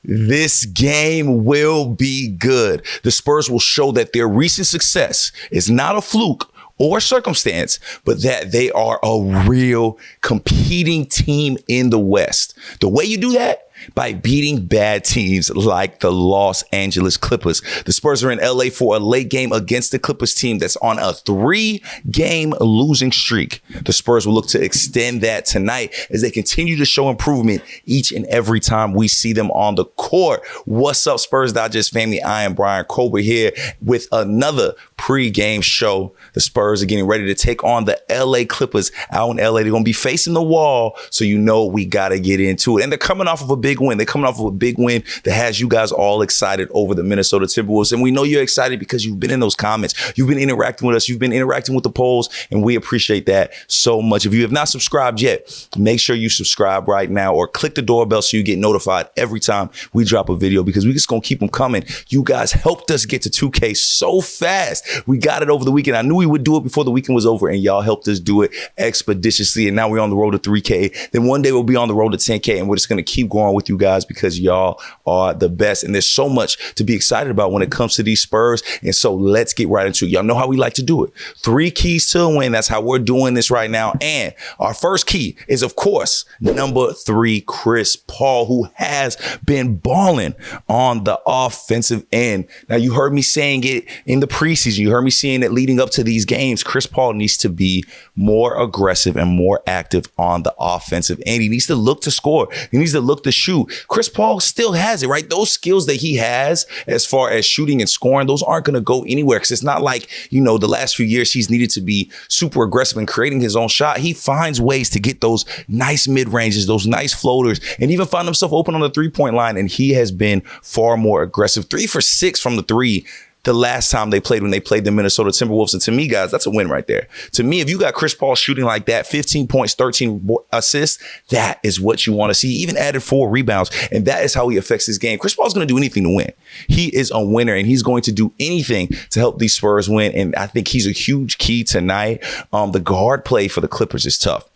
This game will be good. The Spurs will show that their recent success is not a fluke or circumstance, but that they are a real competing team in the West. The way you do that? By beating bad teams like the Los Angeles Clippers. The Spurs are in LA for a late game against the Clippers team that's on a 3-game losing streak. The Spurs will look to extend that tonight as they continue to show improvement each and every time we see them on the court. What's up, Spurs Digest family? I am Bryan Colbert here with another pre-game show. The Spurs are getting ready to take on the LA Clippers out in LA. They're going to be facing the wall, so you know we got to get into it. And they're coming off of a big win. They're coming off of a big win that has you guys all excited over the Minnesota Timberwolves. And we know you're excited because you've been in those comments. You've been interacting with us. You've been interacting with the polls, and we appreciate that so much. If you have not subscribed yet, make sure you subscribe right now or click the doorbell so you get notified every time we drop a video, because we're just going to keep them coming. You guys helped us get to 2K so fast. We got it over the weekend. I knew we would do it before the weekend was over, and y'all helped us do it expeditiously. And now we're on the road to 3K. Then one day we'll be on the road to 10K, and we're just going to keep going with you guys because y'all are the best. And there's so much to be excited about when it comes to these Spurs. And so let's get right into it. Y'all know how we like to do it. 3 keys to a win. That's how we're doing this right now. And our first key is, of course, number 3, Chris Paul, who has been balling on the offensive end. Now, you heard me saying it in the preseason. You heard me saying it leading up to these games. Chris Paul needs to be more aggressive and more active on the offensive end. He needs to look to score. He needs to look to shoot. Chris Paul still has it, right? Those skills that he has as far as shooting and scoring, those aren't going to go anywhere, because it's not like, the last few years he's needed to be super aggressive in creating his own shot. He finds ways to get those nice mid-ranges, those nice floaters, and even find himself open on the three-point line, and he has been far more aggressive. 3 for 6 from the three the last time they played, when they played the Minnesota Timberwolves. And to me, guys, that's a win right there. To me, if you got Chris Paul shooting like that, 15 points, 13 assists, that is what you want to see. He even added 4 rebounds, and that is how he affects his game. Chris Paul's going to do anything to win. He is a winner, and he's going to do anything to help these Spurs win. And I think he's a huge key tonight. The guard play for the Clippers is tough.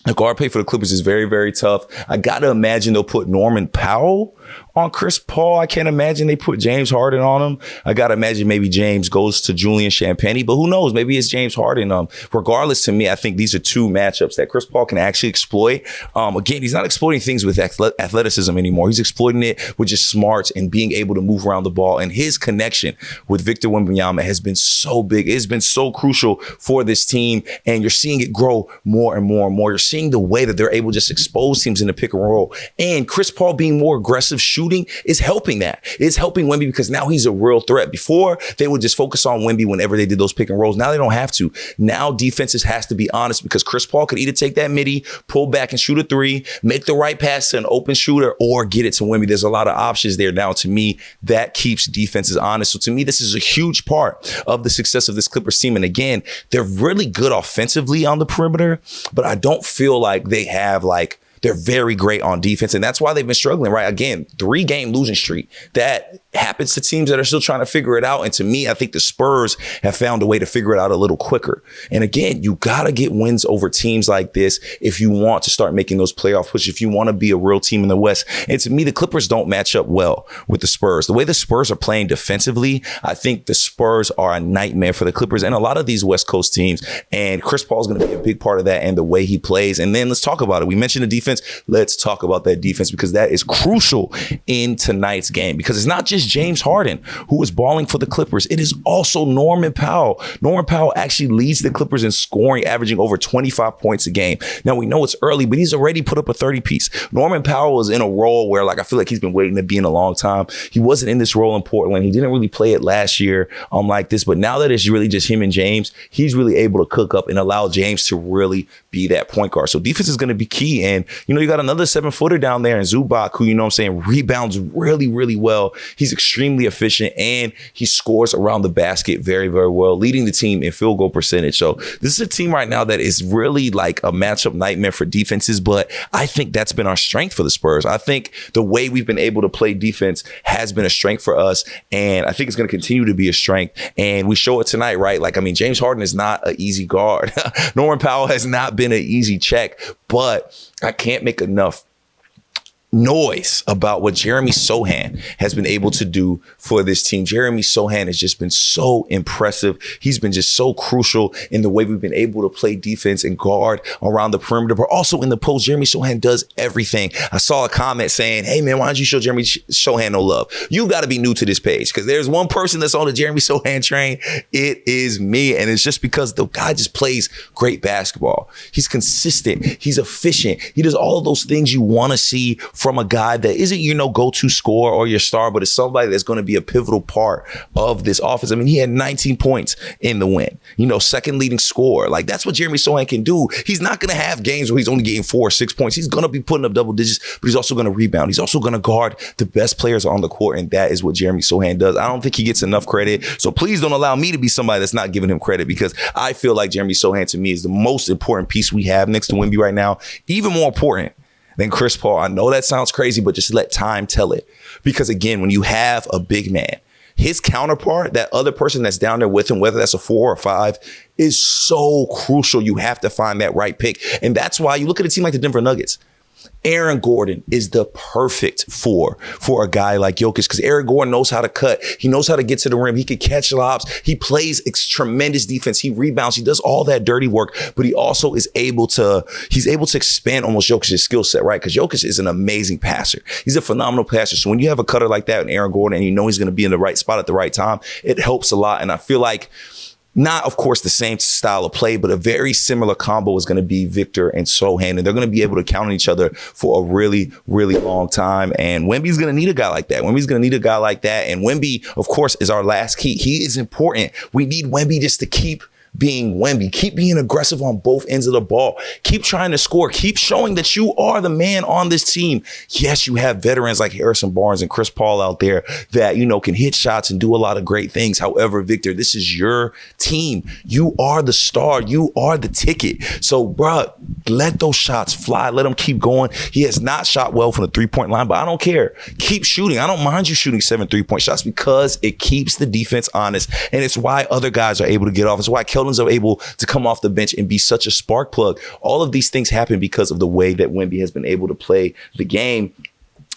The guard play for the Clippers is very, very tough. I got to imagine they'll put Norman Powell on Chris Paul. I can't imagine they put James Harden on him. I got to imagine maybe James goes to Julian Champagnie, but who knows? Maybe it's James Harden. Regardless, to me, I think these are 2 matchups that Chris Paul can actually exploit. Again, he's not exploiting things with athleticism anymore. He's exploiting it with just smarts and being able to move around the ball. And his connection with Victor Wembanyama has been so big. It's been so crucial for this team. And you're seeing it grow more and more and more. You're seeing the way that they're able to just expose teams in the pick and roll. And Chris Paul being more aggressive shooting is helping that. It's helping Wemby because now he's a real threat. Before, they would just focus on Wemby whenever they did those pick and rolls. Now they don't have to. Now defenses has to be honest, because Chris Paul could either take that midi, pull back and shoot a 3, make the right pass to an open shooter, or get it to Wemby. There's a lot of options there. Now, to me, that keeps defenses honest. So to me, this is a huge part of the success of this Clippers team. And again, they're really good offensively on the perimeter, but I don't feel like they have they're very great on defense, and that's why they've been struggling, right? Again, 3-game losing streak. That happens to teams that are still trying to figure it out. And to me, I think the Spurs have found a way to figure it out a little quicker. And again, you got to get wins over teams like this if you want to start making those playoff pushes, if you want to be a real team in the West. And to me, the Clippers don't match up well with the Spurs. The way the Spurs are playing defensively, I think the Spurs are a nightmare for the Clippers and a lot of these West Coast teams. And Chris Paul is going to be a big part of that and the way he plays. And then let's talk about it. We mentioned the defense. Let's talk about that defense, because that is crucial in tonight's game, because it's not just James Harden who is balling for the Clippers. It is also Norman Powell. Norman Powell actually leads the Clippers in scoring, averaging over 25 points a game. Now, we know it's early, but he's already put up a 30-piece. Norman Powell is in a role where, I feel like he's been waiting to be in a long time. He wasn't in this role in Portland. He didn't really play it last year like this, but now that it's really just him and James, he's really able to cook up and allow James to really be that point guard. So defense is going to be key. And, you got another 7-footer down there in Zubac, who, rebounds really, really well. He's extremely efficient, and he scores around the basket very, very well, leading the team in field goal percentage. So this is a team right now that is really a matchup nightmare for defenses, but I think that's been our strength for the Spurs. I think the way we've been able to play defense has been a strength for us, and I think it's going to continue to be a strength, and we show it tonight, right? James Harden is not an easy guard. Norman Powell has not been an easy check, but I can't make enough noise about what Jeremy Sochan has been able to do for this team. Jeremy Sochan has just been so impressive. He's been just so crucial in the way we've been able to play defense and guard around the perimeter, but also in the post. Jeremy Sochan does everything. I saw a comment saying, hey man, why don't you show Jeremy Sochan no love? You got to be new to this page because there's one person that's on the Jeremy Sochan train. It is me. And it's just because the guy just plays great basketball. He's consistent. He's efficient. He does all of those things you want to see from a guy that isn't your go-to scorer or your star, but is somebody that's going to be a pivotal part of this offense. I mean, he had 19 points in the win, second leading scorer. Like, that's what Jeremy Sochan can do. He's not going to have games where he's only getting 4 or 6 points. He's going to be putting up double digits, but he's also going to rebound. He's also going to guard the best players on the court, and that is what Jeremy Sochan does. I don't think he gets enough credit, so please don't allow me to be somebody that's not giving him credit, because I feel like Jeremy Sochan to me is the most important piece we have next to Wemby right now, even more important than Chris Paul. I know that sounds crazy, but just let time tell it. Because again, when you have a big man, his counterpart, that other person that's down there with him, whether that's a 4 or 5, is so crucial. You have to find that right pick. And that's why you look at a team like the Denver Nuggets. Aaron Gordon is the perfect for a guy like Jokic, because Aaron Gordon knows how to cut. He knows how to get to the rim. He can catch lobs. He plays tremendous defense. He rebounds. He does all that dirty work, but he also is able to expand almost Jokic's skill set, right? Because Jokic is an amazing passer. He's a phenomenal passer. So when you have a cutter like that in Aaron Gordon and he's going to be in the right spot at the right time, it helps a lot. And I feel like, not, of course, the same style of play, but a very similar combo is going to be Victor and Sochan, and they're going to be able to count on each other for a really, really long time. And Wemby's going to need a guy like that. And Wemby, of course, is our last key. He is important. We need Wemby just to keep being Wemby. Keep being aggressive on both ends of the ball. Keep trying to score. Keep showing that you are the man on this team. Yes, you have veterans like Harrison Barnes and Chris Paul out there that, can hit shots and do a lot of great things. However, Victor, this is your team. You are the star. You are the ticket. So, bruh, let those shots fly. Let them keep going. He has not shot well from the 3-point line, but I don't care. Keep shooting. I don't mind you shooting 7 3-point shots, because it keeps the defense honest. And it's why other guys are able to get off. It's why Keldon's are able to come off the bench and be such a spark plug. All of these things happen because of the way that Wemby has been able to play the game.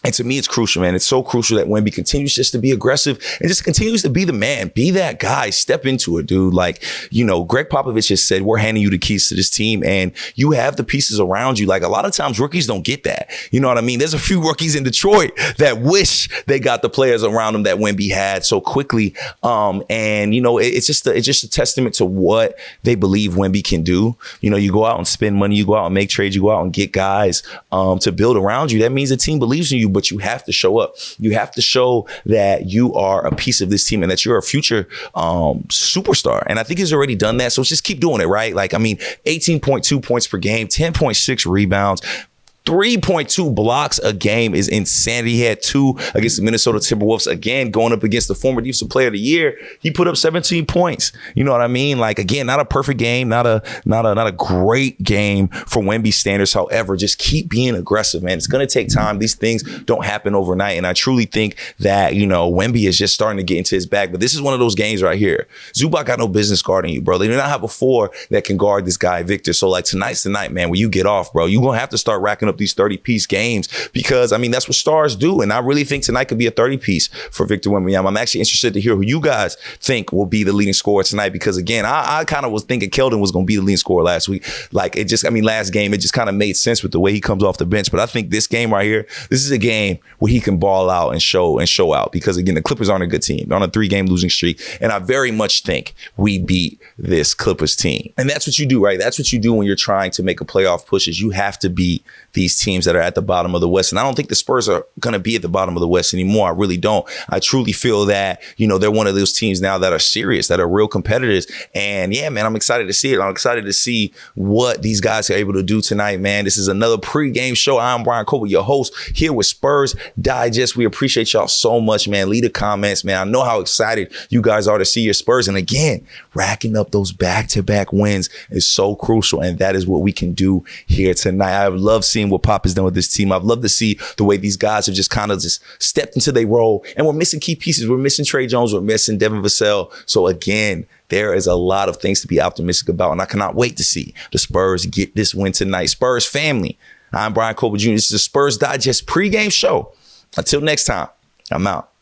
And to me, it's crucial, man. It's so crucial that Wemby continues just to be aggressive and just continues to be the man. Be that guy. Step into it, dude. Like, Gregg Popovich has said, we're handing you the keys to this team, and you have the pieces around you. Like, a lot of times rookies don't get that. You know what I mean? There's a few rookies in Detroit that wish they got the players around them that Wemby had so quickly. It's just a testament to what they believe Wemby can do. You go out and spend money, you go out and make trades, you go out and get guys to build around you. That means the team believes in you. But you have to show up. You have to show that you are a piece of this team and that you're a future superstar. And I think he's already done that. So just keep doing it, right? 18.2 points per game, 10.6 rebounds, 3.2 blocks a game is insanity. He had 2 against the Minnesota Timberwolves. Again, going up against the former Defensive Player of the Year, he put up 17 points. You know what I mean? Again, not a perfect game, not a great game for Wemby standards. However, just keep being aggressive, man. It's going to take time. These things don't happen overnight. And I truly think that, Wemby is just starting to get into his bag. But this is one of those games right here. Zubac got no business guarding you, bro. They do not have a 4 that can guard this guy, Victor. So tonight's the night, man, where you get off, bro. You're going to have to start racking up these 30-piece games, because that's what stars do. And I really think tonight could be a 30-piece for Victor Wembanyama. I'm actually interested to hear who you guys think will be the leading scorer tonight, because again, I kind of was thinking Keldon was going to be the leading scorer last week. Last game, it just kind of made sense with the way he comes off the bench. But I think this game right here, this is a game where he can ball out and show out, because again, the Clippers aren't a good team. They're on a 3-game losing streak. And I very much think we beat this Clippers team. And that's what you do, right? That's what you do when you're trying to make a playoff push, is you have to beat these teams that are at the bottom of the West. And I don't think the Spurs are going to be at the bottom of the West anymore. I really don't. I truly feel that, they're one of those teams now that are serious, that are real competitors. And yeah, man, I'm excited to see it. I'm excited to see what these guys are able to do tonight, man. This is another pregame show. I'm Bryan Colbert, your host here with Spurs Digest. We appreciate y'all so much, man. Leave the comments, man. I know how excited you guys are to see your Spurs. And again, racking up those back-to-back wins is so crucial. And that is what we can do here tonight. I love seeing what Pop has done with this team. I've loved to see the way these guys have just kind of just stepped into their role. And we're missing key pieces. We're missing Tre Jones. We're missing Devin Vassell. So again, there is a lot of things to be optimistic about. And I cannot wait to see the Spurs get this win tonight. Spurs family, I'm Bryan Colbert Jr. This is the Spurs Digest pregame show. Until next time, I'm out.